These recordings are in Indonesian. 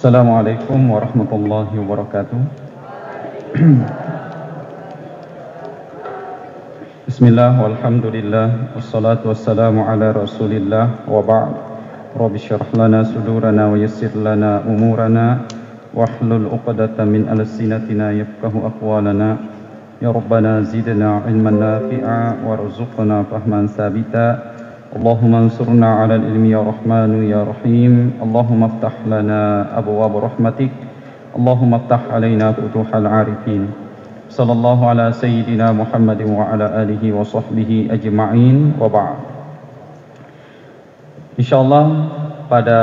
Assalamualaikum warahmatullahi wabarakatuh. Bismillah walhamdulillah wassalatu wassalamu ala rasulillah wa ba'd. Rabbi syrah lana sudurana wa yassir lana umurana wahlul 'uqdatam min alsinatina yafqahu aqwalana. Ya Rabbana zidna ilman nafi'a warzuqna fahman sabita. Allahumma ansurna 'alal ilmi ya Rahmanu ya Rahim. Allahumma iftah lana abwaab rahmatik. Allahumma iftah 'alaina futuhal 'arifin. Sallallahu ala sayyidina Muhammad wa ala alihi wa sahbihi ajma'in wa ba'd. Insyaallah pada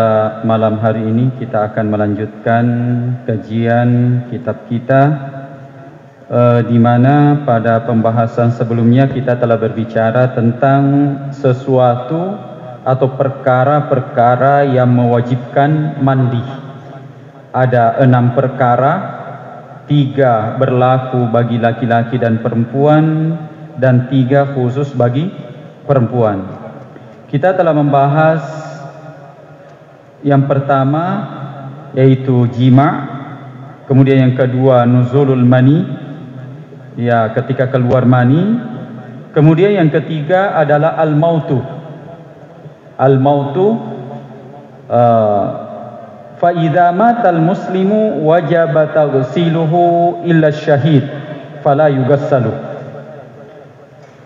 malam hari ini kita akan melanjutkan kajian kitab kita di mana pada pembahasan sebelumnya kita telah berbicara tentang sesuatu atau perkara-perkara yang mewajibkan mandi. Ada 6 perkara, 3 berlaku bagi laki-laki dan perempuan dan 3 khusus bagi perempuan. Kita telah membahas yang pertama yaitu jima', kemudian yang kedua nuzulul mani, ya ketika keluar mani. Kemudian yang ketiga adalah al-mautu. Al-mautu fa idza matal muslimu wajaba taghsiluhu illa syahid fala yughassalu.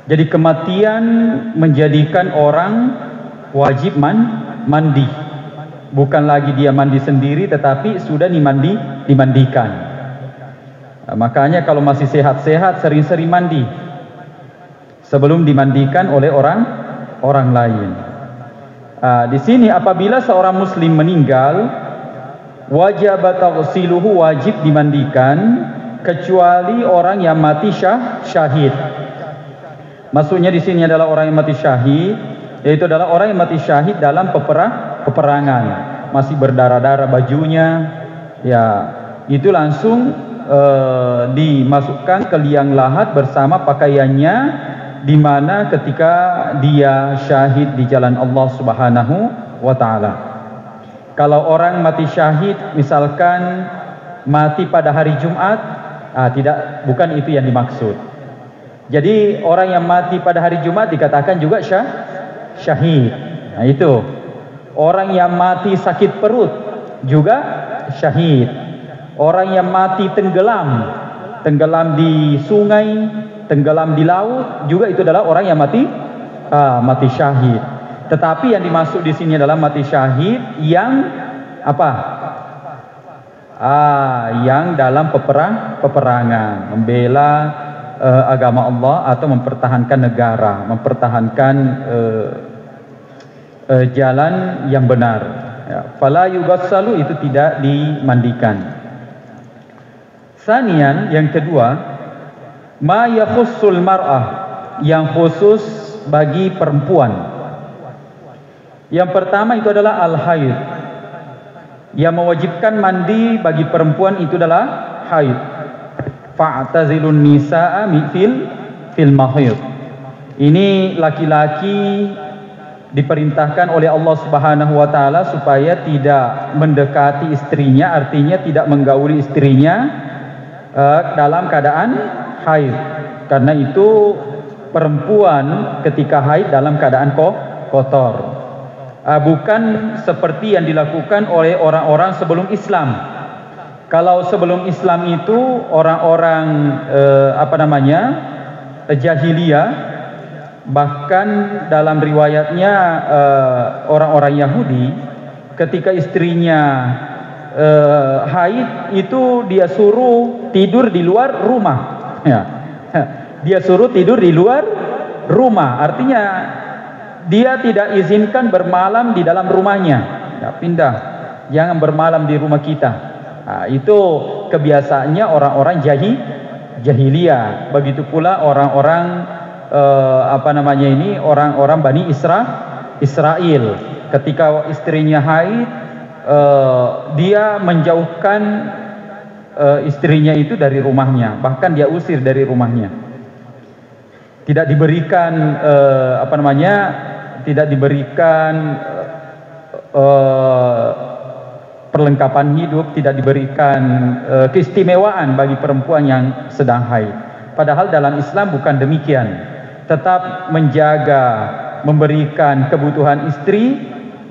Jadi kematian menjadikan orang wajib mandi. Bukan lagi dia mandi sendiri tetapi sudah dimandikan. Makanya kalau masih sehat-sehat sering-sering mandi sebelum dimandikan oleh orang lain. Di sini apabila seorang muslim meninggal wajib taghsiluhu, wajib dimandikan kecuali orang yang mati syahid. Maksudnya di sini adalah orang yang mati syahid, yaitu adalah orang yang mati syahid dalam peperangan, masih berdarah-darah bajunya, ya itu langsung dimasukkan ke liang lahat bersama pakaiannya, di mana ketika dia syahid di jalan Allah Subhanahu wa taala. Kalau orang mati syahid misalkan mati pada hari Jumat, bukan itu yang dimaksud. Jadi orang yang mati pada hari Jumat dikatakan juga syahid. Nah itu. Orang yang mati sakit perut juga syahid. Orang yang mati tenggelam di sungai, tenggelam di laut, juga itu adalah orang yang mati syahid. Tetapi yang dimaksud di sini adalah mati syahid yang apa? Yang dalam peperangan, membela agama Allah atau mempertahankan negara, mempertahankan jalan yang benar. Ya, fala yughassalu, itu tidak dimandikan. Sanian, yang kedua, ma yakhussul mar'ah, yang khusus bagi perempuan. Yang pertama itu adalah al-haid. Yang mewajibkan mandi bagi perempuan itu adalah haid. Fa'tazilun nisaa fil mahid. Ini laki-laki diperintahkan oleh Allah Subhanahu wa taala supaya tidak mendekati istrinya, artinya tidak menggauli istrinya dalam keadaan haid. Karena itu perempuan ketika haid dalam keadaan kotor. Bukan seperti yang dilakukan oleh orang-orang sebelum Islam. Kalau sebelum Islam itu orang-orang jahiliyah, bahkan dalam riwayatnya orang-orang Yahudi ketika istrinya haid itu dia suruh tidur di luar rumah, ya. Dia suruh tidur di luar rumah, artinya dia tidak izinkan bermalam di dalam rumahnya, ya, pindah, jangan bermalam di rumah kita. Itu kebiasaannya orang-orang jahiliyah. Begitu pula orang-orang orang-orang Bani Israel ketika istrinya haid, dia menjauhkan istrinya itu dari rumahnya, bahkan dia usir dari rumahnya. Tidak diberikan tidak diberikan perlengkapan hidup, tidak diberikan keistimewaan bagi perempuan yang sedang haid. Padahal dalam Islam bukan demikian. Tetap menjaga, memberikan kebutuhan istri,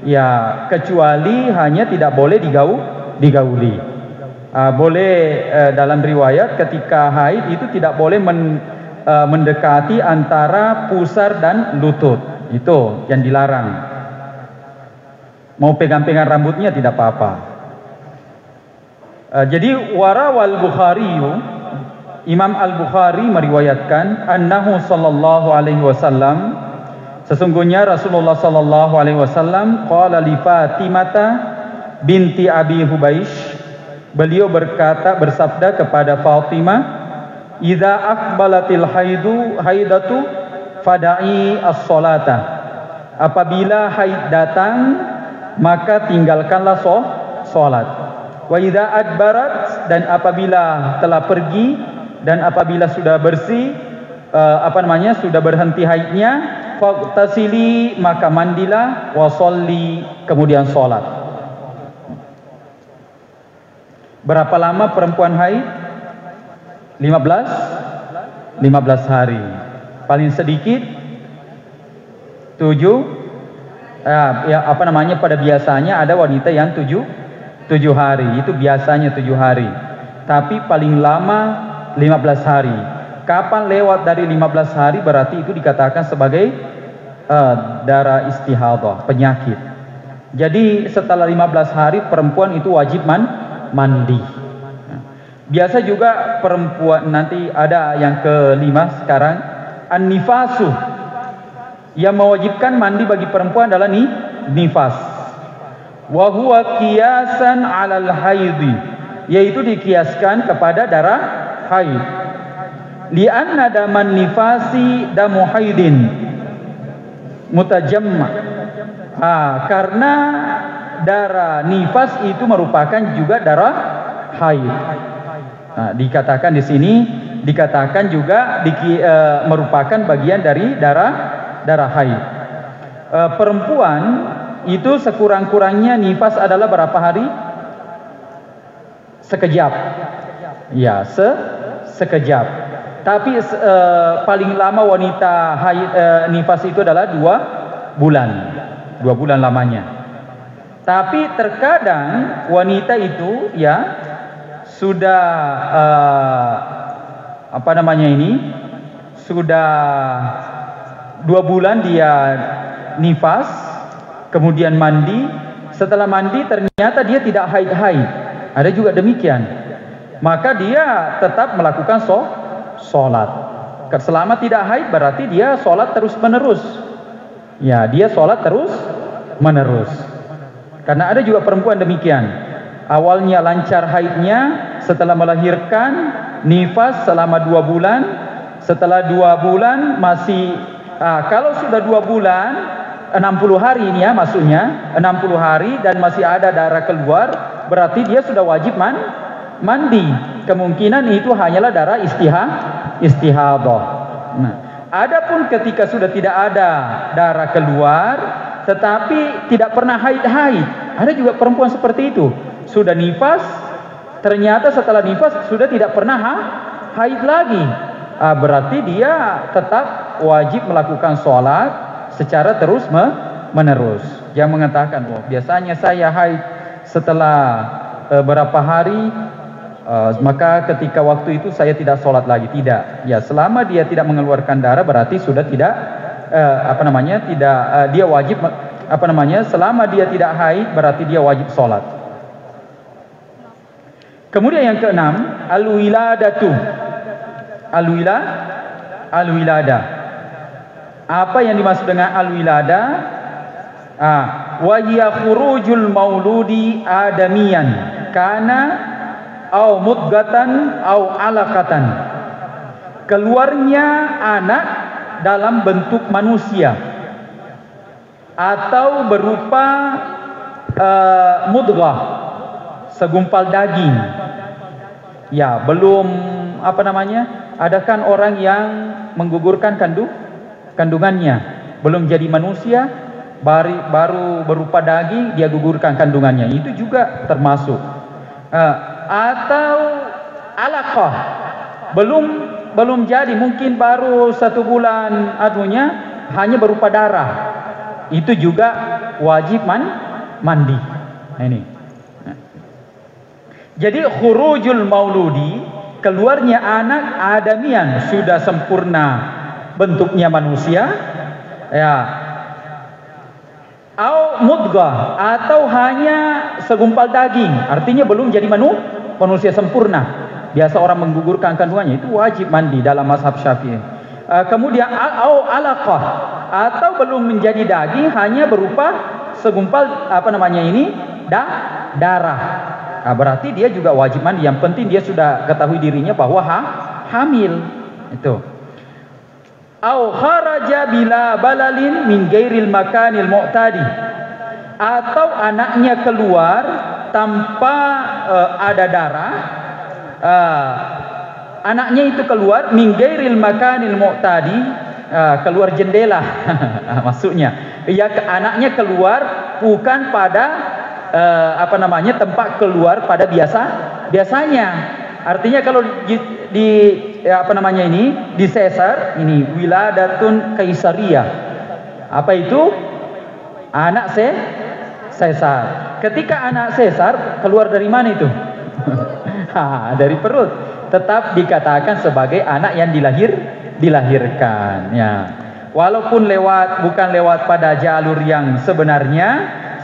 ya kecuali hanya tidak boleh digauli. Boleh dalam riwayat ketika haid itu tidak boleh mendekati antara pusar dan lutut. Itu yang dilarang. Mau pegang-pegang rambutnya tidak apa-apa. Jadi warawal Bukhari, Imam Al-Bukhari meriwayatkan annahu sallallahu alaihi wasallam, sesungguhnya Rasulullah sallallahu alaihi wasallam qala li Fatimata binti Abi Hubaish, beliau bersabda kepada Fatimah, idza aqbalatil haidatu fada'i as-salata, apabila haid datang maka tinggalkanlah salat. Wa idza adbarat, dan apabila telah pergi dan apabila sudah bersih sudah berhenti haidnya, faqtasili, maka mandilah, wa sholli, kemudian salat. Berapa lama perempuan haid? 15 hari. Paling sedikit 7. Pada biasanya ada wanita yang 7 hari, itu biasanya 7 hari. Tapi paling lama 15 hari. Kapan lewat dari 15 hari berarti itu dikatakan sebagai darah istihadah, penyakit. Jadi setelah 15 hari perempuan itu wajib mandi. Biasa juga perempuan, nanti ada yang kelima sekarang, an-nifasu. Yang mewajibkan mandi bagi perempuan adalah nifas. Wa huwa qiyasan 'alal haidhi, yaitu dikiaskan kepada darah haid. Li'anna daman nifasi damu haidin mutajamma. Karena darah nifas itu merupakan juga darah haid. Dikatakan di sini, dikatakan juga merupakan bagian dari darah haid. Perempuan itu sekurang-kurangnya nifas adalah berapa hari? Sekejap. Ya, sekejap. Tapi paling lama wanita haid nifas itu adalah 2 bulan. 2 bulan lamanya. Tapi terkadang wanita itu ya sudah sudah 2 bulan dia nifas, kemudian mandi. Setelah mandi ternyata dia tidak haid-haid. Ada juga demikian. Maka dia tetap melakukan sholat. Selama tidak haid berarti dia sholat terus menerus. Ya, dia sholat terus menerus. Karena ada juga perempuan demikian. Awalnya lancar haidnya, setelah melahirkan nifas selama 2 bulan. Setelah 2 bulan masih kalau sudah 2 bulan 60 hari ini ya, maksudnya 60 hari dan masih ada darah keluar, berarti dia sudah wajib mandi. Kemungkinan itu hanyalah darah istihadah. Nah, adapun ketika sudah tidak ada darah keluar tetapi tidak pernah haid-haid, ada juga perempuan seperti itu. Sudah nifas, ternyata setelah nifas sudah tidak pernah haid lagi. Berarti dia tetap wajib melakukan sholat secara terus menerus. Jangan mengatakan, biasanya saya haid setelah berapa hari, maka ketika waktu itu saya tidak sholat lagi. Tidak. Ya, selama dia tidak mengeluarkan darah berarti sudah tidak dia wajib selama dia tidak haid berarti dia wajib sholat. Kemudian yang keenam, al-wiladatu. Al-wilada. Apa yang dimaksud dengan al-wilada? Wa hiya khurujul mauludi adamiyan kana au mudghatan au alaqatan. Keluarnya anak dalam bentuk manusia atau berupa mudghah, segumpal daging. Ya, belum ada kan orang yang menggugurkan kandungannya, belum jadi manusia, baru berupa daging dia gugurkan kandungannya, itu juga termasuk. Atau alaqah, belum jadi, mungkin baru 1 bulan adunya hanya berupa darah, itu juga wajib mandi. Nah, ini. Jadi khurujul mauludi, keluarnya anak adamian sudah sempurna bentuknya manusia, ya, au mudghah, atau hanya segumpal daging, artinya belum jadi manusia sempurna. Biasa orang menggugurkan kandungannya, itu wajib mandi dalam mazhab Syafi'i. Kemudian au alaqah, atau belum menjadi daging, hanya berupa segumpal darah. Nah, berarti dia juga wajib mandi. Yang penting dia sudah ketahui dirinya bahwa hamil. Itu. Au kharaja bila balalin min ghairil makanil mu'tadi, atau anaknya keluar tanpa ada darah. Anaknya itu keluar min ghairil makanil mu'tadi, keluar jendela. Maksudnya anaknya keluar bukan pada tempat keluar pada biasanya. Artinya kalau di sesar, ini wiladatun kaisariyah. Apa itu? Anak sesar. Ketika anak sesar keluar dari mana itu? Dari perut. Tetap dikatakan sebagai anak yang dilahirkan, ya. Walaupun bukan lewat pada jalur yang sebenarnya,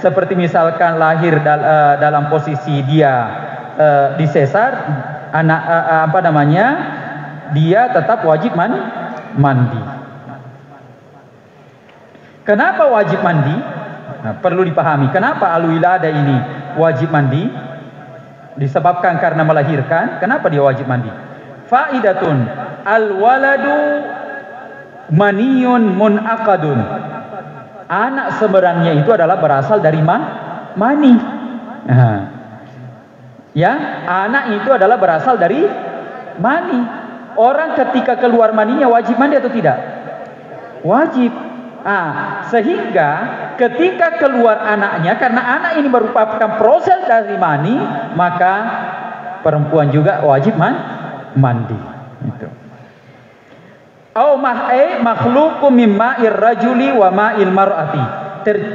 seperti misalkan lahir dalam posisi dia disesar, dia tetap wajib mandi. Kenapa wajib mandi? Nah, perlu dipahami kenapa al-wiladah ini wajib mandi. Disebabkan karena melahirkan. Kenapa dia wajib mandi? Faidatun, al-waladu maniyun munaqadun. Anak sebenarnya itu adalah berasal dari mani. Ya, anak itu adalah berasal dari mani. Orang ketika keluar maninya wajib mandi atau tidak? Wajib. Sehingga ketika keluar anaknya, karena anak ini merupakan proses dari mani, maka perempuan juga wajib mandi. Itu. Au makhluqum mimma'ir rajuli wa ma'il mar'ati,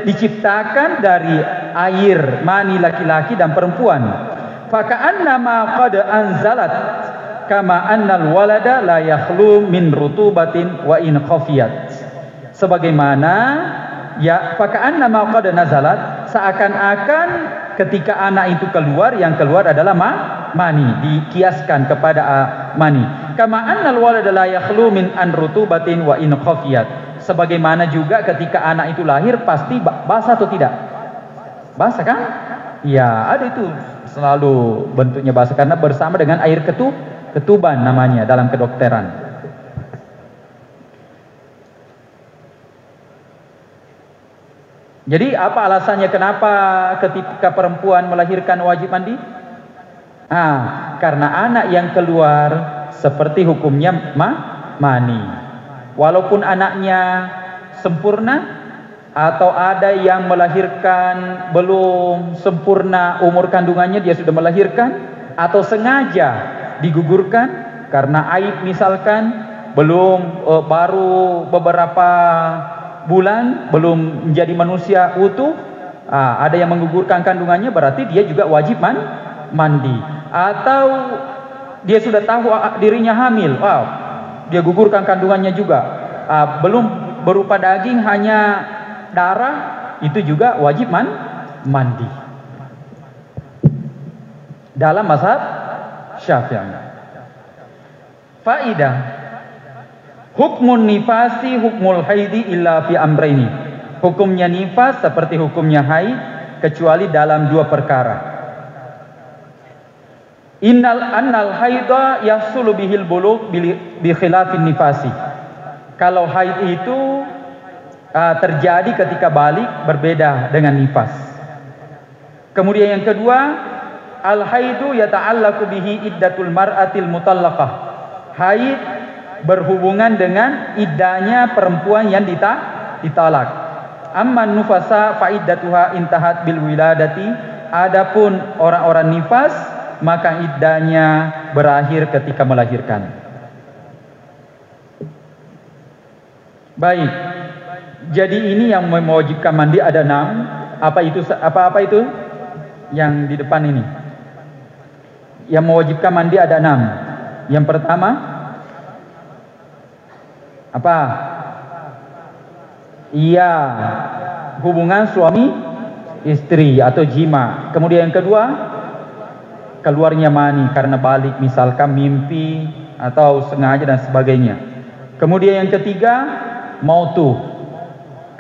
diciptakan dari air mani laki-laki dan perempuan. Fa ka'annama qad anzalat kama annal walada la yakhlu min rutubatin wa in khafiyat. Sebagaimana fa ka'annama qad nazalat, seakan-akan ketika anak itu keluar, yang keluar adalah mani, dikiaskan kepada mani. Kama annal walada la yakhlu min an rutubatin wa in khafiyat. Sebagaimana juga ketika anak itu lahir pasti basah atau tidak? Basah kan? Ya, ada itu selalu bentuknya basah karena bersama dengan air ketuban namanya dalam kedokteran. Jadi apa alasannya kenapa ketika perempuan melahirkan wajib mandi? Karena anak yang keluar seperti hukumnya mani. Walaupun anaknya sempurna, atau ada yang melahirkan belum sempurna umur kandungannya, dia sudah melahirkan, atau sengaja digugurkan karena aib misalkan, baru beberapa bulan, belum menjadi manusia utuh, ada yang menggugurkan kandungannya, berarti dia juga wajib mandi. Atau dia sudah tahu dirinya hamil, dia gugurkan kandungannya juga, belum berupa daging, hanya darah, itu juga wajib mandi dalam mazhab Syafi'i. Faidah, hukmun nifasi hukmul haidi illa fi amraini. Hukumnya nifas seperti hukumnya haid kecuali dalam 2 perkara. Annal haida yahsulu bihil bulugh bi khilafin nifasi. Kalau haid itu terjadi ketika balik, berbeda dengan nifas. Kemudian yang kedua, al haidu yata'allaqu bihi iddatul mar'atil mutallaqah. Haid berhubungan dengan iddahnya perempuan yang ditalak. Amman nufasa fa'iddatuha intahat bil wiladati. Adapun orang-orang nifas, maka iddahnya berakhir ketika melahirkan. Baik. Jadi ini yang mewajibkan mandi ada 6. Apa itu? Yang di depan ini. Yang mewajibkan mandi ada 6. Yang pertama apa? Iya, hubungan suami istri atau jima. Kemudian yang kedua, keluarnya mani karena balik, misalkan mimpi atau sengaja dan sebagainya. Kemudian yang ketiga, mautu,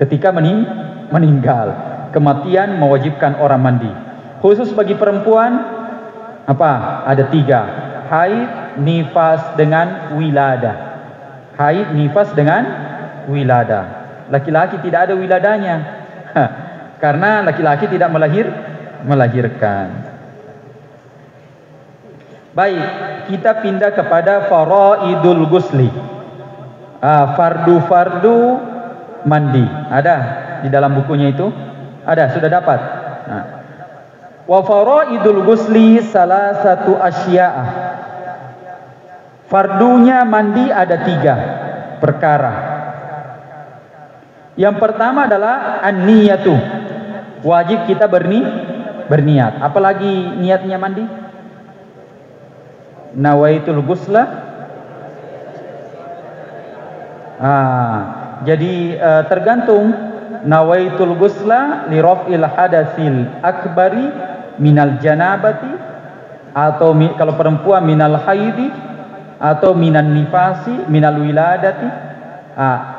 ketika meninggal. Kematian mewajibkan orang mandi. Khusus bagi perempuan apa? Ada 3. Haid, nifas dengan wilada. Haid, nifas dengan wilada. Laki-laki tidak ada wiladanya. Karena laki-laki tidak melahirkan. Baik, kita pindah kepada faraidul ghusli. Fardu-fardu mandi. Ada di dalam bukunya itu? Ada, sudah dapat. Wa faraidul ghusli salah satu asya'ah. Fardunya mandi ada 3 perkara. Yang pertama adalah an-niyatu. Wajib kita berniat. Apalagi niatnya mandi? Nawaitul ghusla. Jadi tergantung. Nawaitul ghusla li raf'il hadatsil akbari minal janabati, atau kalau perempuan minal haidi, atau minan nifasi, minal wiladati.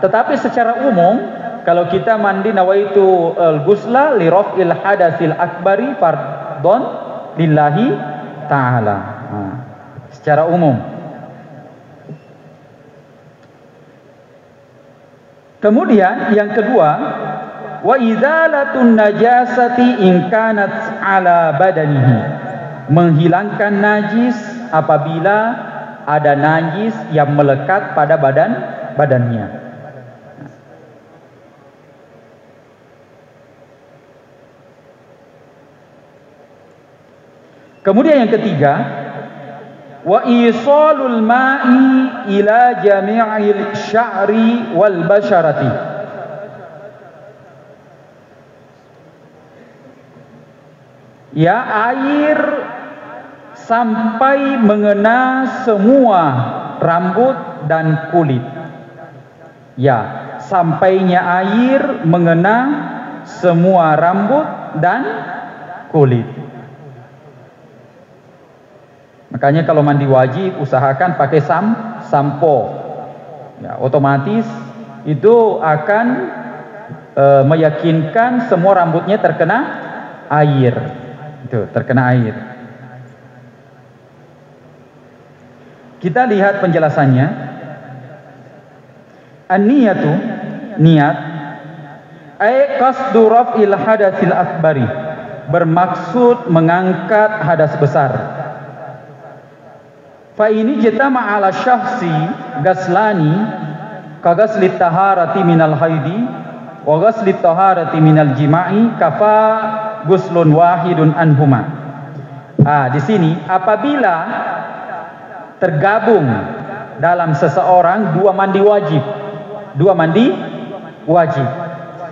Tetapi secara umum kalau kita mandi nawaitu al-ghusla li raf'il hadatsil akbari fardhon lillahi ta'ala. Secara umum. Kemudian yang kedua, wa izalatun najasati in kanat ala badanihi. Menghilangkan najis apabila ada najis yang melekat pada badannya. Kemudian yang ketiga, wa isalul ma'i ila jami'il sya'ri wal basharati. Ya, air sampai mengena semua rambut dan kulit. Ya, sampainya air mengena semua rambut dan kulit. Makanya kalau mandi wajib usahakan pakai sampo. Ya, otomatis itu akan meyakinkan semua rambutnya terkena air. Itu, terkena air. Kita lihat penjelasannya. An-niyatu, niat, ay qasdu raf'il hadatsil akbari, bermaksud mengangkat hadas besar. Fa ini jatama ala syahsi gaslani ka gasli taharati minal haidi wa gasli taharati minal jima'i kafa guslun wahidun anhuma. Di sini apabila tergabung dalam seseorang dua mandi wajib. Dua mandi wajib.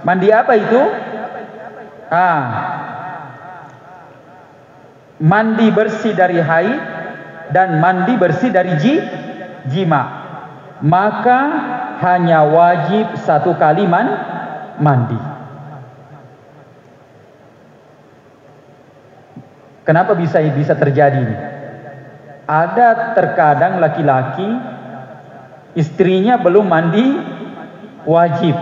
Mandi apa itu? Mandi bersih dari haid dan mandi bersih dari jima, maka hanya wajib satu kali mandi. Kenapa bisa terjadi ini? Ada terkadang laki-laki istrinya belum mandi wajib,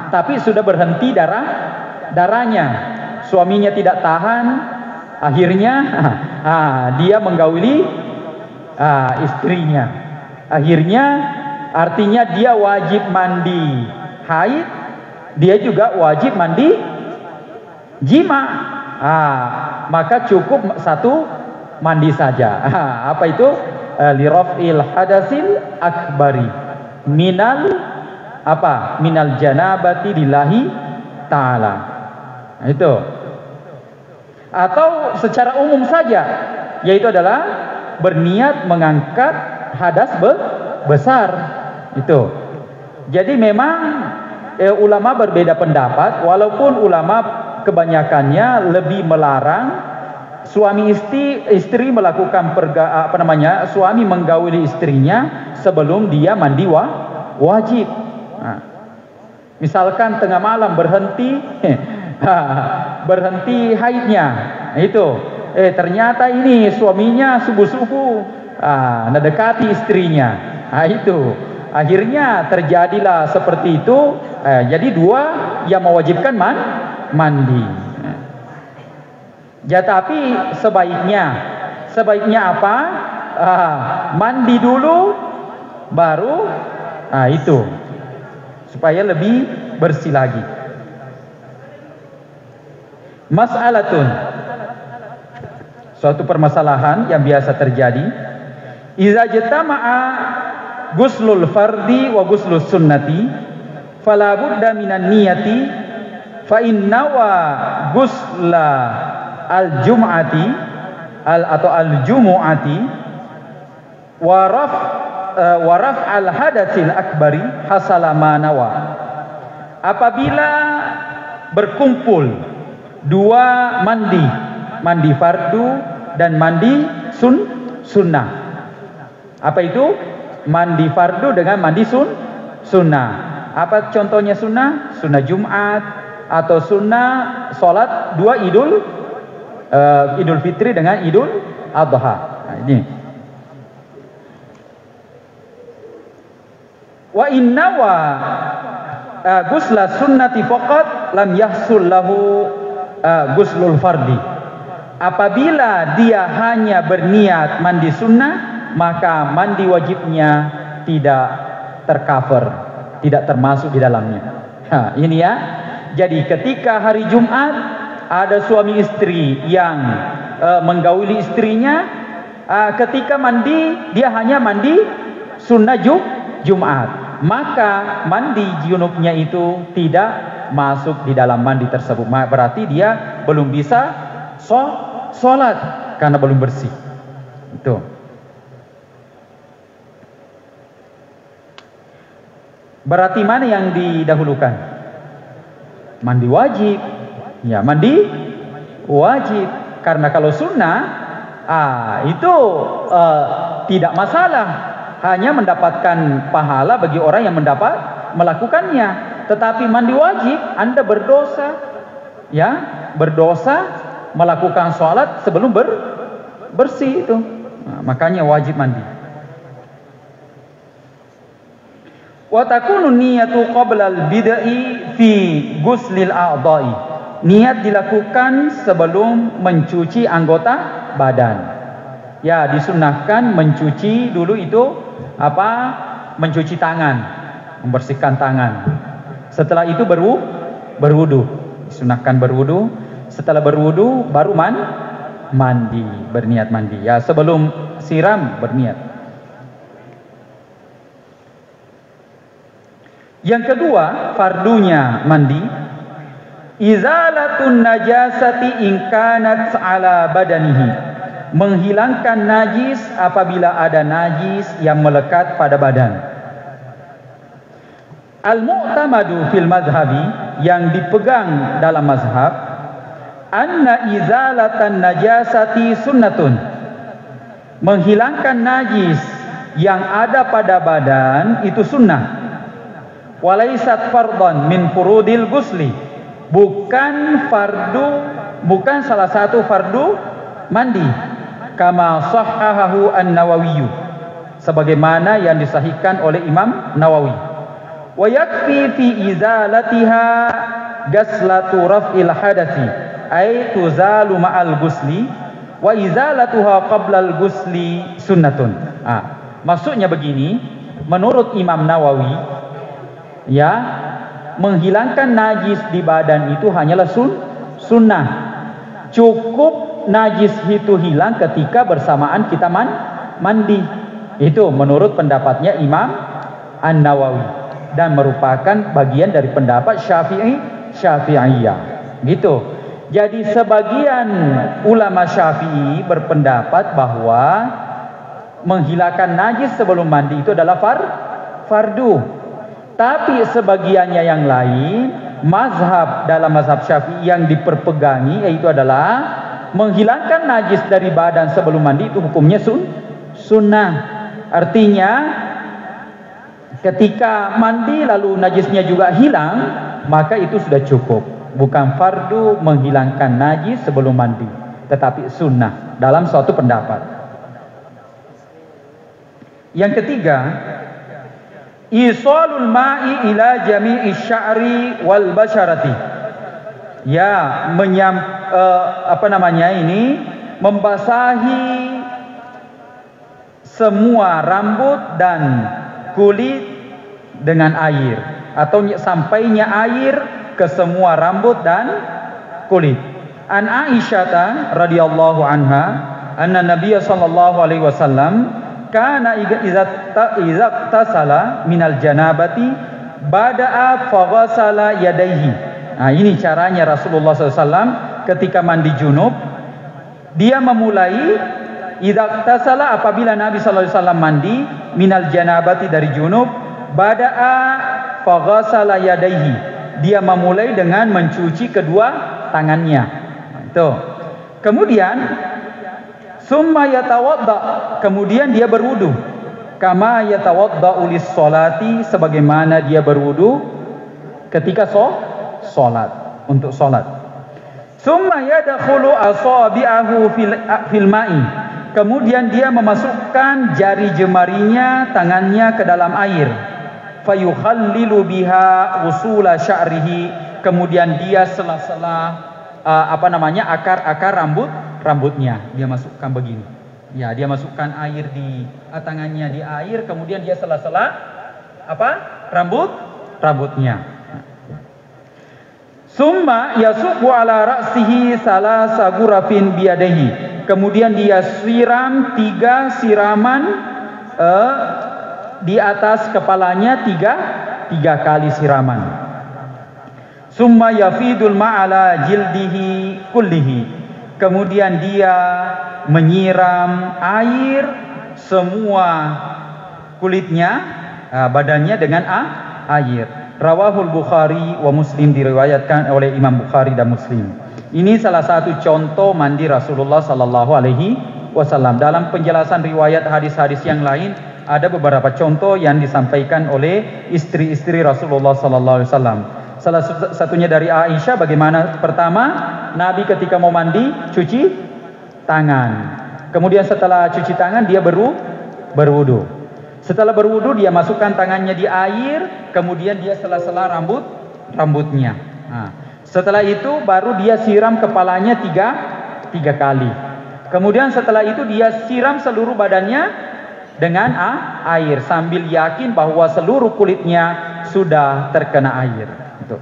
tapi sudah berhenti darahnya, suaminya tidak tahan. Akhirnya dia menggauli istrinya. Akhirnya artinya dia wajib mandi haid, dia juga wajib mandi jima. Maka cukup satu mandi saja. Apa itu? Liraf'il hadasil akbari minal apa? Minal janabati lillahi ta'ala. Nah, itu. Atau secara umum saja, yaitu adalah berniat mengangkat hadas besar. Itu. Jadi memang ulama berbeda pendapat, walaupun ulama kebanyakannya lebih melarang suami istri melakukan suami menggauli istrinya sebelum dia mandi wajib. Nah, misalkan tengah malam berhenti haidnya, itu ternyata ini suaminya subuh-subuh mendekati istrinya, itu akhirnya terjadilah seperti itu. Jadi dua yang mewajibkan mandi. Ya, tapi sebaiknya apa? Mandi dulu baru itu, supaya lebih bersih lagi. Mas'alatun, suatu permasalahan yang biasa terjadi. Iza jatama'a guslul fardi wa guslus sunnati fala budda minan niyati fa innawa gusla al-jum'ati atau al-jumu'ati waraf al-hadatsil akbari hasala manawa. Apabila berkumpul dua mandi fardu dan mandi sunnah. Apa itu? Mandi fardu dengan mandi sunnah. Apa contohnya sunnah? Sunnah Jumat atau sunnah salat dua Idul Fitri dengan Idul Adha. Nah, ini. Wa inna wa gusla sunnati faqat lam yahsul lahu guslul fardi. Apabila dia hanya berniat mandi sunnah, maka mandi wajibnya tidak tercover, tidak termasuk di dalamnya. Ini ya. Jadi ketika hari Jumat ada suami istri yang menggauli istrinya, ketika mandi dia hanya mandi sunnah Jumat, maka mandi junubnya itu tidak masuk di dalam mandi tersebut. Berarti dia belum bisa sholat karena belum bersih. Itu. Berarti mana yang didahulukan? Mandi wajib. Ya, mandi wajib. Karena kalau sunnah itu tidak masalah, hanya mendapatkan pahala bagi orang yang melakukannya. Tetapi mandi wajib, Anda berdosa, ya, berdosa melakukan sholat sebelum bersih itu. Nah, makanya wajib mandi. Wa takunu niyatu qabla al-bid'i fi ghuslil a'dha'i. Niat dilakukan sebelum mencuci anggota badan. Ya, disunahkan mencuci dulu itu apa? Mencuci tangan, membersihkan tangan. Setelah itu berwudu. Disunahkan berwudu. Setelah berwudu baru mandi, berniat mandi. Ya, sebelum siram berniat. Yang kedua, fardunya mandi. Izalatun najasati in kanat ala badanihi. Menghilangkan najis apabila ada najis yang melekat pada badan. Al-mu'tamadu fil mazhabi, yang dipegang dalam mazhab, anna izalatan najasati sunnatun. Menghilangkan najis yang ada pada badan itu sunnah. Walaisat fardhan min furudil ghusli. Bukan salah satu fardu mandi. Kama sahhahahu an-Nawawi, sebagaimana yang disahihkan oleh Imam Nawawi. Wa yakfi fi izalatiha ghaslatu raf'il hadathi, ay tuzalu ma'al ghusli wa izalatuha qabla al-ghusli sunnatun. Maksudnya begini, menurut Imam Nawawi, ya, menghilangkan najis di badan itu hanyalah sunnah. Cukup najis itu hilang ketika bersamaan kita mandi. Itu menurut pendapatnya Imam An-Nawawi. dan merupakan bagian dari pendapat Syafi'iyah. Gitu. Jadi sebagian ulama Syafi'i berpendapat bahwa menghilangkan najis sebelum mandi itu adalah fardu. Tapi sebagiannya yang lain, dalam mazhab Syafi'i yang diperpegangi yaitu adalah menghilangkan najis dari badan sebelum mandi itu hukumnya sunnah. Artinya ketika mandi lalu najisnya juga hilang, maka itu sudah cukup. Bukan fardu menghilangkan najis sebelum mandi, tetapi sunnah dalam suatu pendapat. Yang ketiga, isalul ma'i ila jami'i sya'ri wal basharati. Ya, membasahi semua rambut dan kulit dengan air, atau sampainya air ke semua rambut dan kulit. An Aisyah radhiyallahu anha anna Nabiy sallallahu alaihi wasallam kana idza tasala minal janabati bada'a faghasala yadayhi. Nah, ini caranya Rasulullah SAW ketika mandi junub. Dia memulai idza tasala, apabila Nabi sallallahu alaihi wasallam mandi minal janabati dari junub, bada'a faghasala yadayhi. Dia memulai dengan mencuci kedua tangannya. Itu. Kemudian summa yatawadda, kemudian dia berwudu. Kama yatawadda'u lis-sholati, sebagaimana dia berwudu ketika salat, untuk salat. Summa yadkhulu asabi'ahu fil ma'i, kemudian dia memasukkan jari jemarinya, tangannya ke dalam air. Fayukhallilu biha usula sya'rihi, kemudian dia sela-sela akar rambutnya dia masukkan begini. Ya, dia masukkan air di tangannya di air, kemudian dia sela-sela rambutnya. Summa yasubbu ala ra'sihi salasa ghurafin biyadihi, kemudian dia siram 3 siraman di atas kepalanya, tiga kali siraman. Summa yafidul ma'ala jildihi kullihi, kemudian dia menyiram air semua kulitnya, badannya dengan air. Rawahul Bukhari wa Muslim, diriwayatkan oleh Imam Bukhari dan Muslim. Ini salah satu contoh mandi Rasulullah sallallahu alaihi wasallam. Dalam penjelasan riwayat hadis-hadis yang lain ada beberapa contoh yang disampaikan oleh istri-istri Rasulullah sallallahu alaihi wasallam. Salah satunya dari Aisyah, bagaimana pertama Nabi ketika mau mandi cuci tangan. Kemudian setelah cuci tangan dia berwudu. Setelah berwudu dia masukkan tangannya di air, kemudian dia sela-sela rambutnya. Nah, setelah itu baru dia siram kepalanya tiga kali. Kemudian setelah itu dia siram seluruh badannya dengan air, sambil yakin bahwa seluruh kulitnya sudah terkena air. Itu.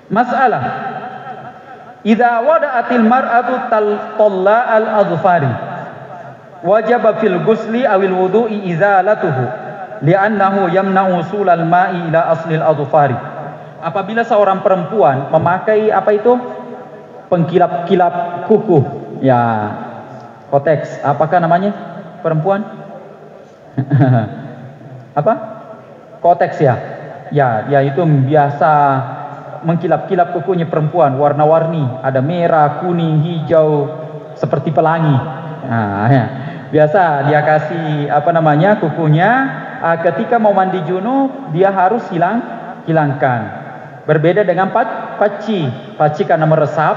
Masalah, idza wada'atil mar'atu talla'al adfari wajaba fil ghusli awil wudu'i izalatuhu li'annahu yamna'u usulal ma'i ila aslil adfari. Apabila seorang perempuan memakai pengkilap-kilap kuku, ya, koteks, apakah namanya perempuan? Koteks ya. Ya, itu biasa mengkilap-kilap kukunya perempuan, warna-warni, ada merah, kuning, hijau, seperti pelangi. Nah, ya. Biasa dia kasih kukunya. Ketika mau mandi junub dia harus hilangkan. Berbeda dengan paci karena meresap.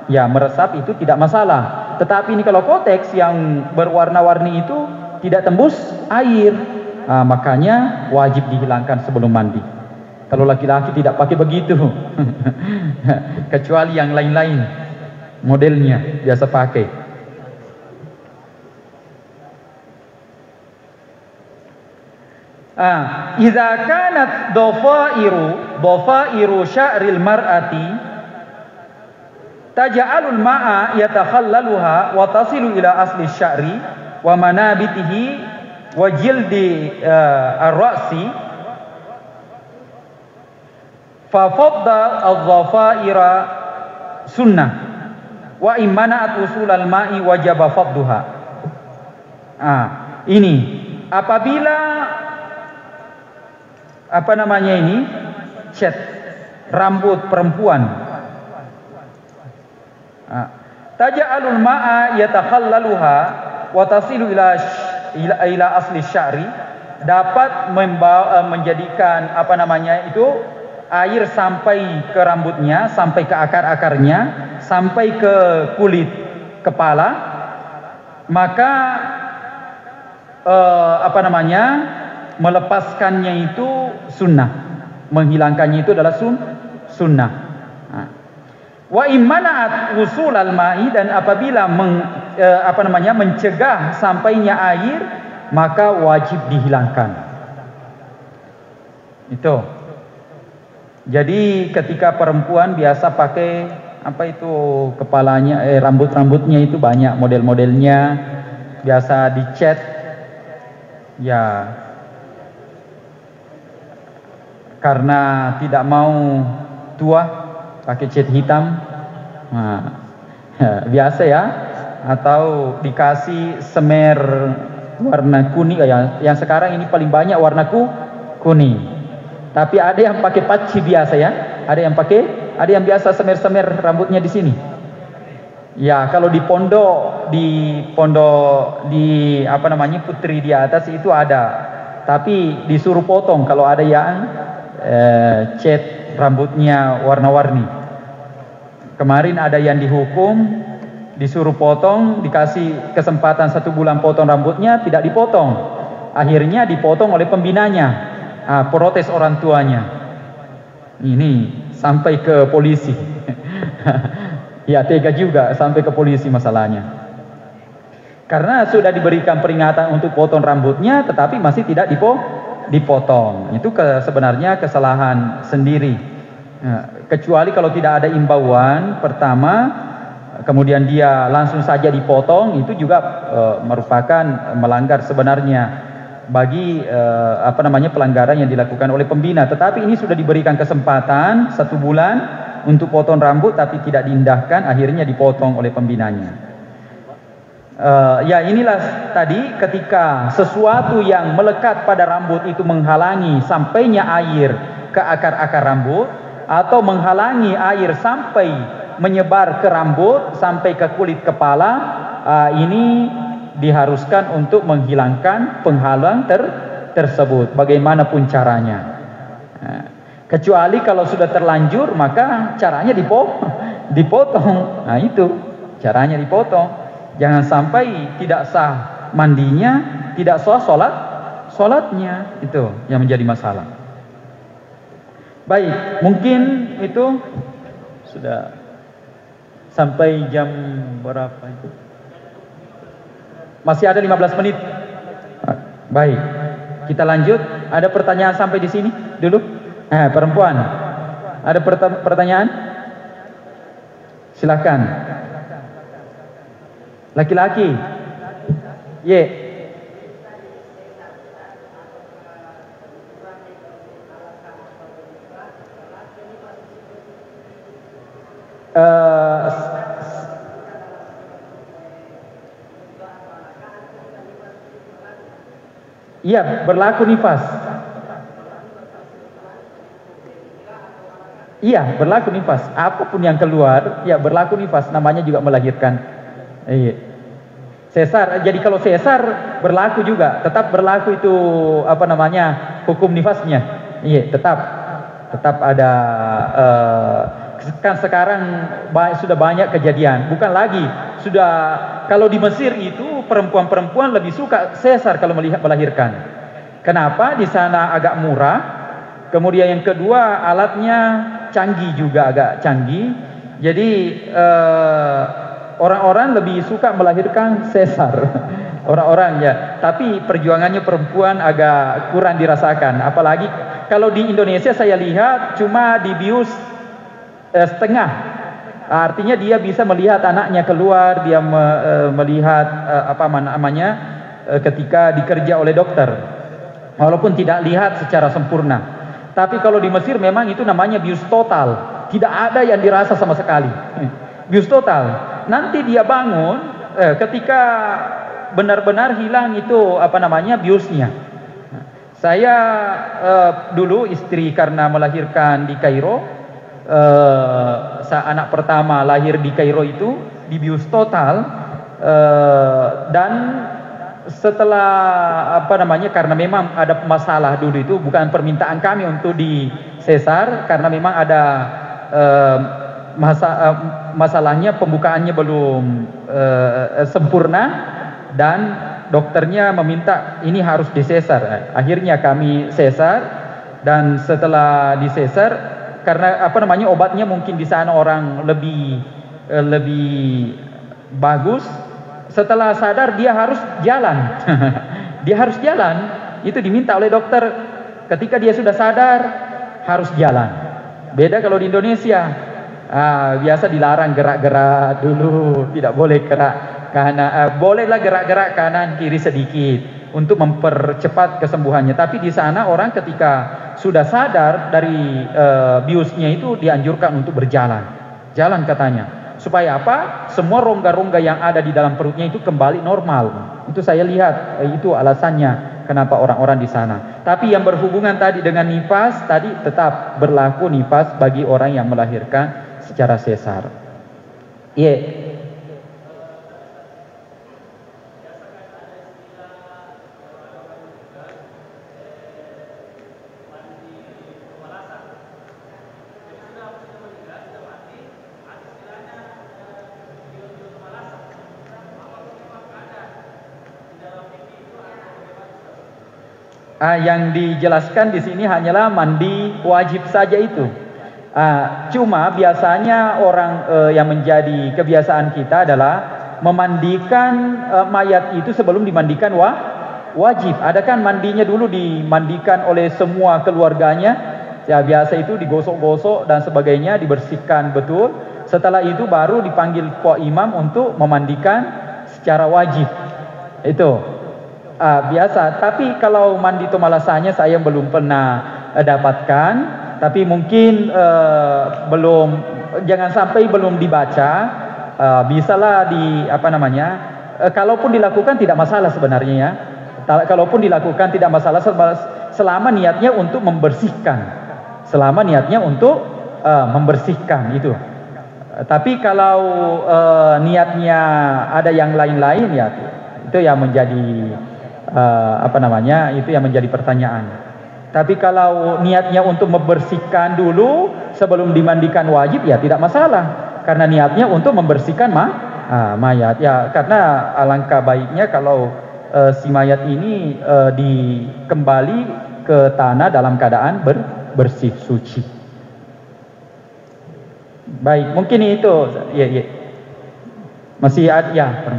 Ya, meresap itu tidak masalah. Tetapi ini kalau koteks yang berwarna-warni itu tidak tembus air, makanya wajib dihilangkan sebelum mandi. Kalau laki-laki tidak pakai begitu. Kecuali yang lain-lain modelnya biasa pakai. Idza kanat dhafairu sya'ril mar'ati taj'alul ma'a yatakhallaluha wa tasilu ila asli sya'ri wa manabitihi wa jildi ar-ra'si fa faddal adh-dhafaira sunnah wa immana'at usulal ma'i wajaba fadduha. Ini apabila cat rambut perempuan, taj'alul ma'a yatakhallaluha wa tasilu ila asli sya'ri, dapat menjadikan air sampai ke rambutnya, sampai ke akar-akarnya, sampai ke kulit kepala, maka melepaskannya itu sunnah, menghilangkannya itu adalah sunnah. Wa immana'at usulal ma'i, dan apabila mencegah sampainya air, maka wajib dihilangkan. Itu. Jadi ketika perempuan biasa pakai kepalanya, rambut-rambutnya itu banyak model-modelnya, biasa dicat, ya karena tidak mau tua pakai cat hitam, biasa ya, atau dikasih semer warna kuning, yang sekarang ini paling banyak warna kuning. Tapi ada yang pakai paci biasa ya, ada yang biasa semer-semer rambutnya di sini. Ya, kalau di pondok putri di atas itu ada, tapi disuruh potong kalau ada yang cat rambutnya warna-warni. Kemarin ada yang dihukum, disuruh potong, dikasih kesempatan 1 bulan potong rambutnya, tidak dipotong. Akhirnya dipotong oleh pembinanya. Protes orang tuanya. Ini sampai ke polisi. Ya, tega juga sampai ke polisi masalahnya. Karena sudah diberikan peringatan untuk potong rambutnya, tetapi masih tidak dipotong. Itu sebenarnya kesalahan sendiri. Kecuali kalau tidak ada imbauan pertama, kemudian dia langsung saja dipotong, itu juga merupakan melanggar sebenarnya bagi pelanggaran yang dilakukan oleh pembina. Tetapi ini sudah diberikan kesempatan 1 bulan untuk potong rambut, tapi tidak diindahkan, akhirnya dipotong oleh pembinanya. Ya, inilah tadi, ketika sesuatu yang melekat pada rambut itu menghalangi sampainya air ke akar-akar rambut, atau menghalangi air sampai menyebar ke rambut, sampai ke kulit kepala, ini diharuskan untuk menghilangkan penghalang tersebut, bagaimanapun caranya. Kecuali kalau sudah terlanjur, maka caranya dipotong. Nah, itu caranya dipotong. Jangan sampai tidak sah mandinya, tidak sah sholatnya, itu yang menjadi masalah. Baik, mungkin itu sudah sampai jam berapa itu? Masih ada 15 menit. Baik, kita lanjut. Ada pertanyaan sampai di sini dulu? Perempuan, ada pertanyaan? Silakan. Laki-laki. Iya, berlaku nifas. Iya, berlaku nifas. Apapun yang keluar, ya berlaku nifas. Namanya juga melahirkan. Iya. Sesar. Jadi kalau sesar berlaku juga, tetap berlaku itu hukum nifasnya. Iya, tetap ada. Kan sekarang sudah banyak kejadian. Bukan lagi sudah, kalau di Mesir itu perempuan-perempuan lebih suka sesar kalau melahirkan. Kenapa? Di sana agak murah. Kemudian yang kedua, alatnya canggih juga, agak canggih. Jadi orang-orang lebih suka melahirkan sesar. orang-orang ya. Tapi perjuangannya perempuan agak kurang dirasakan. Apalagi kalau di Indonesia saya lihat cuma dibius setengah. Artinya dia bisa melihat anaknya keluar, dia melihat ketika dikerja oleh dokter, walaupun tidak lihat secara sempurna. Tapi kalau di Mesir memang itu namanya bius total, tidak ada yang dirasa sama sekali. Bius total. Nanti dia bangun ketika benar-benar hilang itu biusnya. Saya dulu istri karena melahirkan di Kairo, anak pertama lahir di Kairo itu dibius total, dan setelah karena memang ada masalah dulu itu, bukan permintaan kami untuk di sesar, karena memang ada masalahnya, pembukaannya belum sempurna dan dokternya meminta ini harus disesar. Akhirnya kami sesar, dan setelah disesar karena obatnya mungkin di sana orang lebih bagus. Setelah sadar dia harus jalan. Dia harus jalan. Itu diminta oleh dokter. Ketika dia sudah sadar harus jalan. Beda kalau di Indonesia. Biasa dilarang gerak-gerak dulu, tidak boleh gerak kanan. Bolehlah gerak-gerak kanan kiri sedikit untuk mempercepat kesembuhannya. Tapi di sana orang ketika sudah sadar dari biusnya itu dianjurkan untuk berjalan. Jalan katanya. Supaya apa? Semua rongga-rongga yang ada di dalam perutnya itu kembali normal. Itu saya lihat, itu alasannya kenapa orang-orang di sana. Tapi yang berhubungan tadi dengan nifas, tadi tetap berlaku nifas bagi orang yang melahirkan secara sesar. Iya. Yang dijelaskan di sini hanyalah mandi wajib saja itu. Cuma biasanya orang yang menjadi kebiasaan kita adalah memandikan mayat itu sebelum dimandikan wajib. Ada kan mandinya dulu dimandikan oleh semua keluarganya. Ya biasa itu digosok-gosok dan sebagainya, dibersihkan betul. Setelah itu baru dipanggil Pak Imam untuk memandikan secara wajib. Itu. Biasa, tapi kalau mandi tomalasanya saya belum pernah dapatkan, tapi mungkin belum, jangan sampai belum dibaca, bisalah kalaupun dilakukan tidak masalah sebenarnya ya. Kalaupun dilakukan tidak masalah selama niatnya untuk membersihkan, itu. Tapi kalau niatnya ada yang lain-lain ya, itu yang menjadi itu yang menjadi pertanyaan. Tapi kalau niatnya untuk membersihkan dulu sebelum dimandikan wajib ya tidak masalah, karena niatnya untuk membersihkan mayat ya. Karena alangkah baiknya kalau si mayat ini dikembali ke tanah dalam keadaan bersih suci. Baik, mungkin itu ya. Masih ada ya.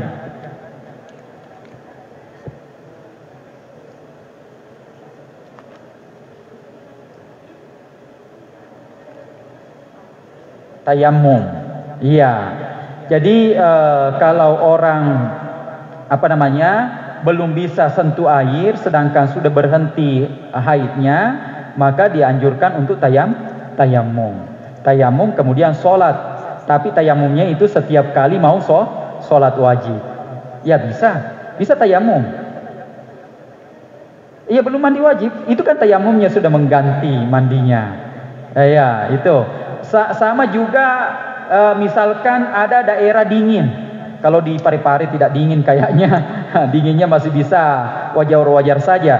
Tayamum. Iya. Jadi kalau orang belum bisa sentuh air sedangkan sudah berhenti haidnya, maka dianjurkan untuk tayamum. Tayamum kemudian sholat. Tapi tayamumnya itu setiap kali mau sholat wajib. Ya bisa tayamum. Iya belum mandi wajib. Itu kan tayamumnya sudah mengganti mandinya. Ya itu. Sama juga misalkan ada daerah dingin. Kalau di Parepare tidak dingin kayaknya, dinginnya masih bisa wajar-wajar saja.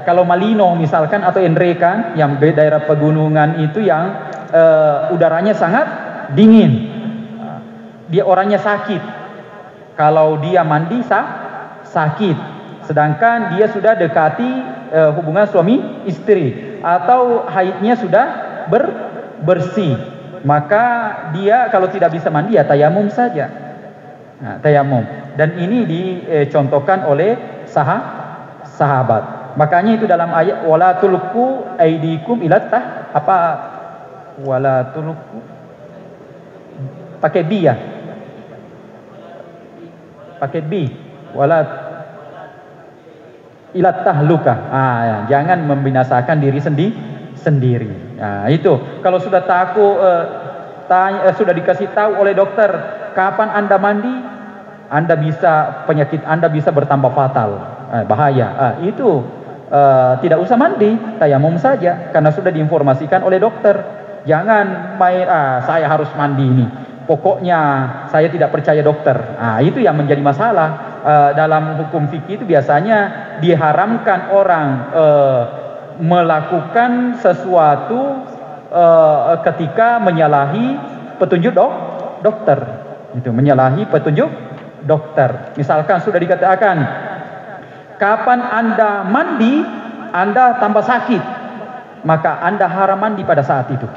Kalau Malino misalkan atau Enrekan yang daerah pegunungan itu yang udaranya sangat dingin, dia orangnya sakit. Kalau dia mandi sakit, sedangkan dia sudah dekati hubungan suami istri atau haidnya sudah bersih, maka dia kalau tidak bisa mandi ya tayamum saja. Tayamum. Dan ini dicontohkan oleh sahabat. Makanya itu dalam ayat wala tulqu aidikum ila wala tulqu pakai bi ya. Pakai bi wala ila tahluka. Ya, jangan membinasakan diri sendiri. Nah, itu kalau sudah takut sudah dikasih tahu oleh dokter kapan Anda mandi, penyakit Anda bisa bertambah fatal, bahaya. Itu tidak usah mandi, tayamum saja karena sudah diinformasikan oleh dokter. Jangan main saya harus mandi ini. Pokoknya saya tidak percaya dokter. Itu yang menjadi masalah. Dalam hukum fikih itu biasanya diharamkan orang melakukan sesuatu ketika menyalahi petunjuk dokter. Itu menyalahi petunjuk dokter. Misalkan sudah dikatakan kapan Anda mandi Anda tambah sakit, maka Anda haram mandi pada saat itu.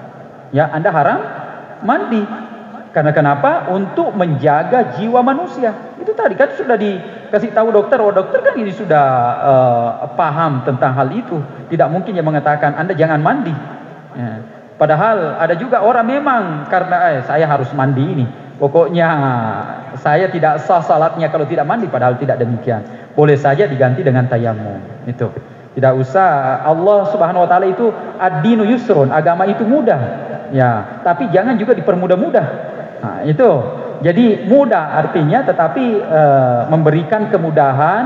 Ya, Anda haram mandi. Karena kenapa? Untuk menjaga jiwa manusia. Itu tadi kan sudah dikasih tahu dokter. Dokter kan ini sudah paham tentang hal itu. Tidak mungkin dia mengatakan Anda jangan mandi. Ya. Padahal ada juga orang memang karena saya harus mandi ini. Pokoknya saya tidak sah salatnya kalau tidak mandi. Padahal tidak demikian. Boleh saja diganti dengan tayamum. Itu. Tidak usah. Allah Subhanahu wa taala itu ad-dinu yusrun, agama itu mudah. Ya, tapi jangan juga dipermudah-mudah. Itu. Jadi mudah artinya tetapi memberikan kemudahan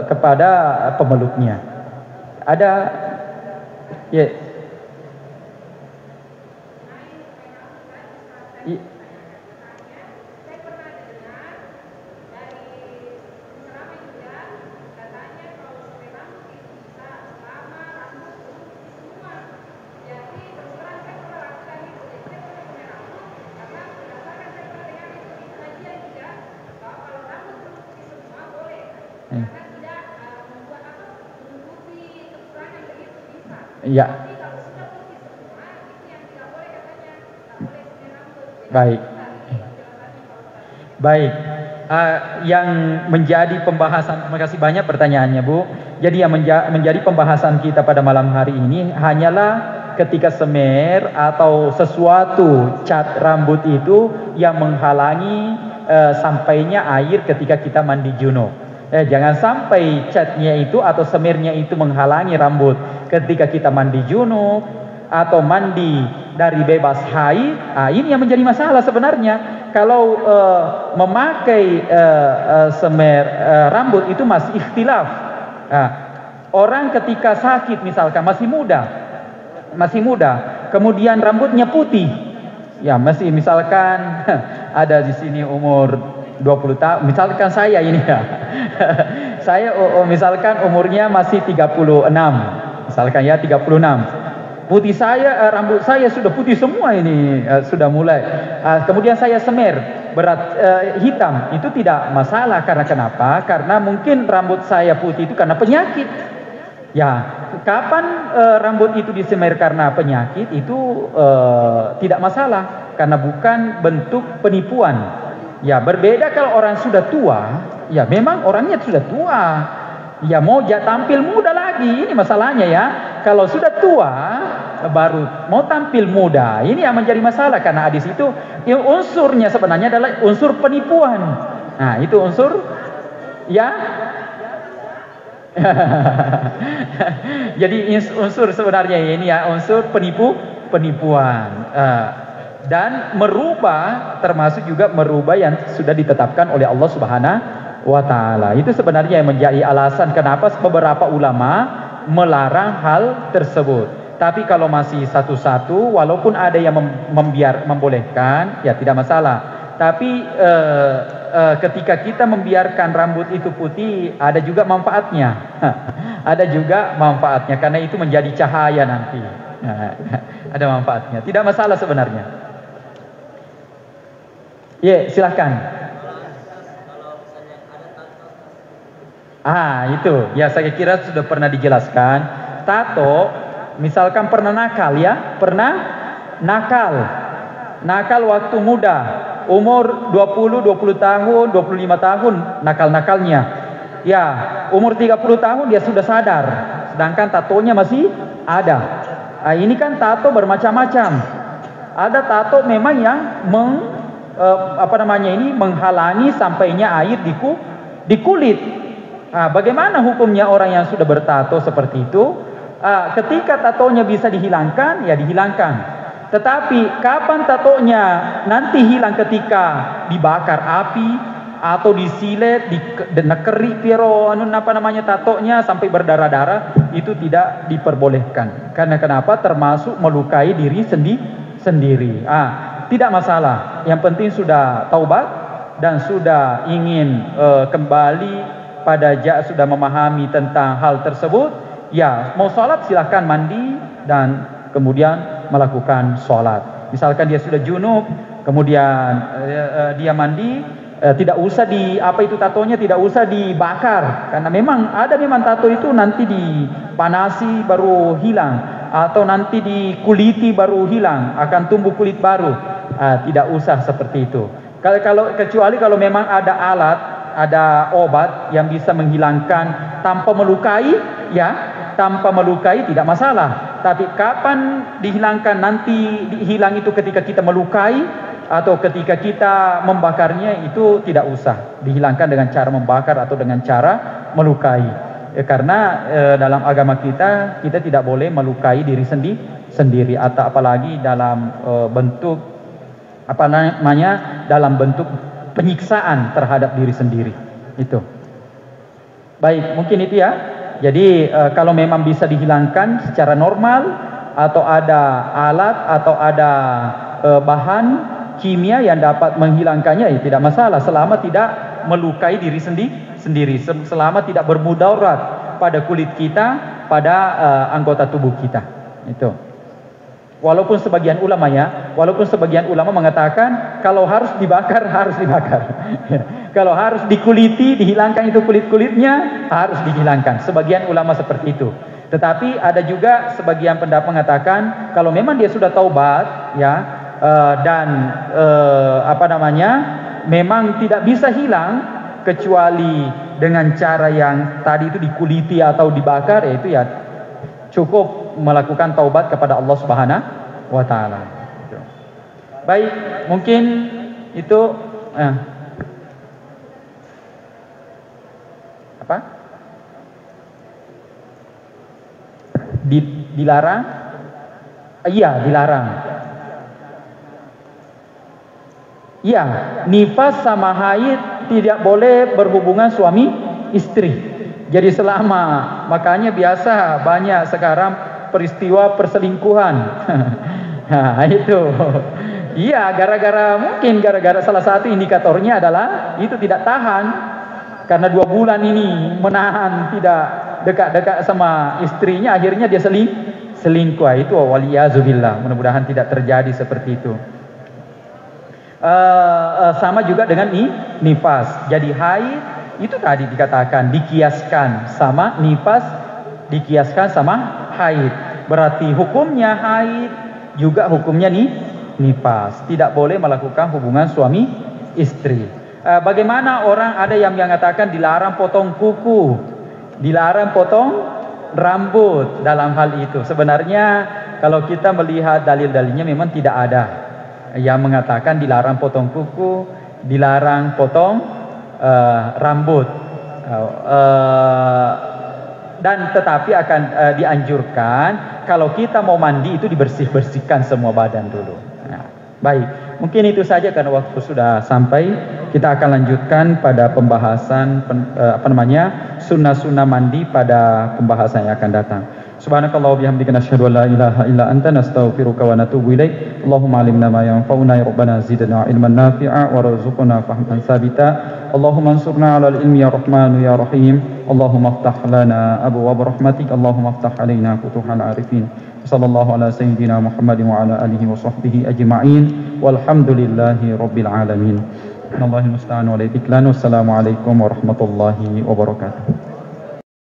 kepada pemeluknya. Ada ya. Ya. Baik. Baik. Yang menjadi pembahasan, terima kasih banyak pertanyaannya Bu. Jadi yang menjadi pembahasan kita pada malam hari ini hanyalah ketika semer atau sesuatu cat rambut itu yang menghalangi sampainya air ketika kita mandi junub. Jangan sampai catnya itu atau semirnya itu menghalangi rambut ketika kita mandi junub atau mandi dari bebas haid. Ini yang menjadi masalah sebenarnya. Kalau memakai semer rambut itu masih ikhtilaf. Orang ketika sakit misalkan masih muda, kemudian rambutnya putih, ya masih misalkan ada di sini umur 20 tahun, misalkan saya ini ya. Saya misalkan umurnya masih 36. Misalkan ya 36. Putih saya, rambut saya sudah putih semua ini, sudah mulai. Kemudian saya semer hitam, itu tidak masalah. Karena kenapa? Karena mungkin rambut saya putih itu karena penyakit. Ya, kapan rambut itu disemer karena penyakit itu tidak masalah, karena bukan bentuk penipuan. Ya, berbeda kalau orang sudah tua, ya memang orangnya sudah tua. Ya mau tampil muda lagi, ini masalahnya ya. Kalau sudah tua baru mau tampil muda, ini yang menjadi masalah karena hadis itu unsurnya sebenarnya adalah unsur penipuan. Nah, itu unsur ya. Jadi unsur sebenarnya ini ya unsur penipuan. Dan merubah termasuk juga merubah yang sudah ditetapkan oleh Allah Subhanahu wa taala. Itu sebenarnya yang menjadi alasan kenapa beberapa ulama melarang hal tersebut. Tapi kalau masih satu-satu, walaupun ada yang membolehkan, ya tidak masalah. Tapi ketika kita membiarkan rambut itu putih, ada juga manfaatnya. Ada juga manfaatnya karena itu menjadi cahaya nanti. Ada manfaatnya. Tidak masalah sebenarnya. Ya, silahkan. Itu ya saya kira sudah pernah dijelaskan. Tato, misalkan pernah nakal ya, nakal waktu muda, umur 20 tahun, 25 tahun nakal-nakalnya. Ya, umur 30 tahun dia sudah sadar, sedangkan tatonya masih ada. Ini kan tato bermacam-macam. Ada tato memang yang menghalangi sampainya air di kulit. Bagaimana hukumnya orang yang sudah bertato seperti itu? Ketika tatonya bisa dihilangkan, ya dihilangkan. Tetapi kapan tatonya nanti hilang? Ketika dibakar api atau disilet, dikeri piro tatonya sampai berdarah-darah, itu tidak diperbolehkan. Karena kenapa? Termasuk melukai diri sendiri. Tidak masalah. Yang penting sudah taubat dan sudah ingin kembali pada sudah memahami tentang hal tersebut. Ya, mau sholat silahkan mandi dan kemudian melakukan sholat. Misalkan dia sudah junub, kemudian dia mandi, tidak usah tatonya tidak usah dibakar, karena memang tato itu nanti dipanasi baru hilang, atau nanti dikuliti baru hilang, akan tumbuh kulit baru. Tidak usah seperti itu. Kecuali kalau memang ada alat, ada obat yang bisa menghilangkan tanpa melukai, ya tanpa melukai tidak masalah. Tapi kapan dihilangkan? Nanti hilang itu ketika kita melukai atau ketika kita membakarnya, itu tidak usah dihilangkan dengan cara membakar atau dengan cara melukai. Karena dalam agama kita tidak boleh melukai diri sendiri, atau apalagi dalam bentuk dalam bentuk penyiksaan terhadap diri sendiri. Itu. Baik, mungkin itu ya. Jadi kalau memang bisa dihilangkan secara normal, atau ada alat atau ada bahan kimia yang dapat menghilangkannya, ya tidak masalah, selama tidak melukai diri sendiri, selama tidak bermudarat pada kulit kita, pada anggota tubuh kita. Itu. Walaupun sebagian ulama mengatakan kalau harus dibakar, harus dibakar. Kalau harus dikuliti, dihilangkan itu kulit-kulitnya, harus dihilangkan. Sebagian ulama seperti itu. Tetapi ada juga sebagian pendapat mengatakan kalau memang dia sudah taubat, ya, dan memang tidak bisa hilang kecuali dengan cara yang tadi itu dikuliti atau dibakar, yaitu ya cukup melakukan taubat kepada Allah Subhanahu wa taala. Baik, mungkin itu dilarang? Iya, dilarang. Iya, nifas sama haid tidak boleh berhubungan suami istri. Jadi makanya biasa banyak sekarang peristiwa perselingkuhan. Nah, itu. Iya, gara-gara salah satu indikatornya adalah itu tidak tahan. Karena 2 bulan ini menahan tidak dekat-dekat sama istrinya, akhirnya dia selingkuh. Itu waliyazubillah. Mudah-mudahan tidak terjadi seperti itu. Sama juga dengan nifas. Jadi haid itu tadi dikatakan dikiaskan sama nifas, dikiaskan sama haid. Berarti hukumnya haid juga hukumnya nifas. Tidak boleh melakukan hubungan suami istri. Bagaimana orang ada yang mengatakan dilarang potong kuku, dilarang potong rambut dalam hal itu? Sebenarnya kalau kita melihat dalil-dalilnya memang tidak ada yang mengatakan dilarang potong kuku, dilarang potong rambut, dan tetapi akan dianjurkan kalau kita mau mandi itu dibersihkan semua badan dulu. Nah, baik, mungkin itu saja karena waktu sudah sampai. Kita akan lanjutkan pada pembahasan sunnah-sunnah mandi pada pembahasan yang akan datang. Subhanakallah wa bihamdika nasyhadu an la ilaha illa anta nastaghfiruka wa natubu ilaik. Allahumma 'allimna ma yanfa'una ya rabbana zidna ilman nafi'a warzuqna fahman sabita. Allahumma ansurna 'alal ilmi ya rahmanu ya rahim. Allahumma iftah lana abwaab rahmatik. Allahumma iftah 'alaina futuhal 'arifin. Sallallahu ala sayyidina Muhammadin wa ala alihi wa sahbihi ajma'in. Walhamdulillahi rabbil alamin. Allahumma musta'an wa alaikum warahmatullahi wabarakatuh.